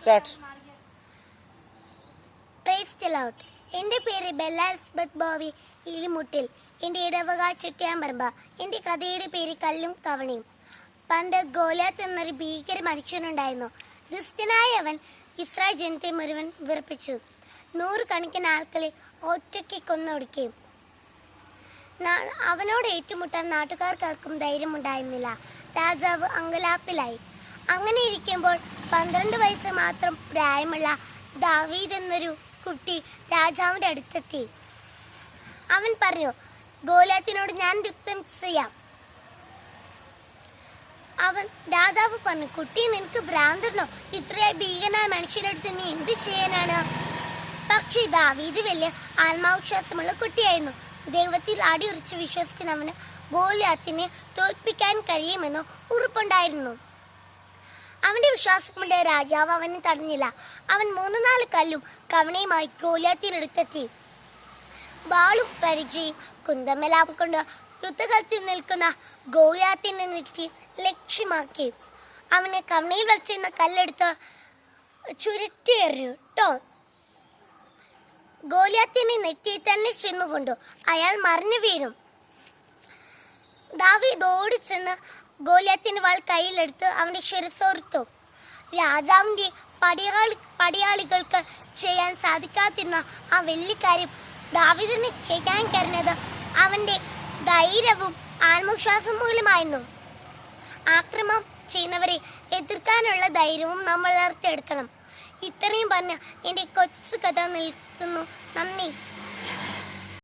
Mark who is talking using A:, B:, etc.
A: Start.
B: Praise the Lord. എൻ്റെ പേര് Bella Elizabeth Bowie ഇലിമുട്ടിൽ. എൻ്റെ ഇടവക ചുറ്റിയാമ്പറമ്പ. എൻ്റെ കഥയുടെ പേര് കല്ലും കവണയും. പണ്ട് ഗോലിയാത്ത് എന്നൊരു ഭീകര മനുഷ്യനുണ്ടായിരുന്നു. ദുഷ്ടനായ അവൻ ഇസ്രായേൽ ജനത്തെ മുഴുവൻ വിറപ്പിച്ചു. 100 കണക്കിന് ആൾക്കളെ ഒറ്റയ്ക്ക് കൊന്നൊടുക്കുകയും. അവനോട് ഏറ്റുമുട്ടാൻ നാട്ടുകാർക്കാർക്കും ധൈര്യമുണ്ടായിരുന്നില്ല. രാജാവ് അങ്കലാപ്പിലായി. അങ്ങനെ ഇരിക്കുമ്പോൾ 12 വയസ്സ് മാത്രം പ്രായമുള്ള ദാവീദ് എന്നൊരു കുട്ടി രാജാവിൻ്റെ അടുത്തെത്തി. അവൻ പറഞ്ഞു, ഗോലിയാത്തിനോട് ഞാൻ യുദ്ധം ചെയ്യാം. രാജാവ് പറഞ്ഞു, കുട്ടി നിനക്ക് ഭ്രാന്തനോ? ഇത്രയായി ഭീകരനായ മനുഷ്യനടുത്ത് നീ എന്ത് ചെയ്യാനാണ്? പക്ഷേ ദാവീദ് വലിയ ആത്മവിശ്വാസമുള്ള കുട്ടിയായിരുന്നു. ദൈവത്തിൽ അടിയുറച്ച് വിശ്വസിക്കുന്നവന് ഗോലിയാത്തിനെ തോൽപ്പിക്കാൻ കഴിയുമെന്ന് ഉറപ്പുണ്ടായിരുന്നു. അവന്റെ വിശ്വാസം കൊണ്ട് രാജാവ് അവനെ തടഞ്ഞില്ല. അവൻ 3-4 കല്ലും കവണയുമായി ഗോലിയാത്തിനടുത്തെത്തി. വാളും പരിചയും കുന്തമെല്ലാം കൊണ്ട് യുദ്ധകളത്തിൽ നിൽക്കുന്ന ഗോലിയാത്തിനെ നിർത്തി ലക്ഷ്യമാക്കി. അവനെ കവണയിൽ വച്ചിരുന്ന കല്ലെടുത്ത് ചുരുട്ടിയെറിഞ്ഞു. ഗോലിയാത്തിനെ നെറ്റിയിൽ തന്നെ ചെന്നുകൊണ്ടു. അയാൾ മറിഞ്ഞു വീണു. ദാവീദ് ഓടിച്ചെന്ന് ഗോലിയാത്തിന്റെ വാൾ കയ്യിലെടുത്ത് അവന്റെ ശിരസ്സോർത്തു. രാജാവിന്റെ പടയാളികൾക്ക് ചെയ്യാൻ സാധിക്കാതിരുന്ന ആ വെള്ളിക്കാര്യം ദാവീദിന് ചെയ്യാൻ കഴിഞ്ഞത് അവന്റെ ധൈര്യവും ആത്മവിശ്വാസം മൂലമായിരുന്നു. ആക്രമണം ചെയ്യുന്നവരെ എതിർക്കാനുള്ള ധൈര്യവും നമ്മൾ വളർത്തിയെടുക്കണം. ഇത്രയും പറഞ്ഞ് എൻ്റെ കൊച്ചു കഥ നിൽക്കുന്നു. നന്ദി.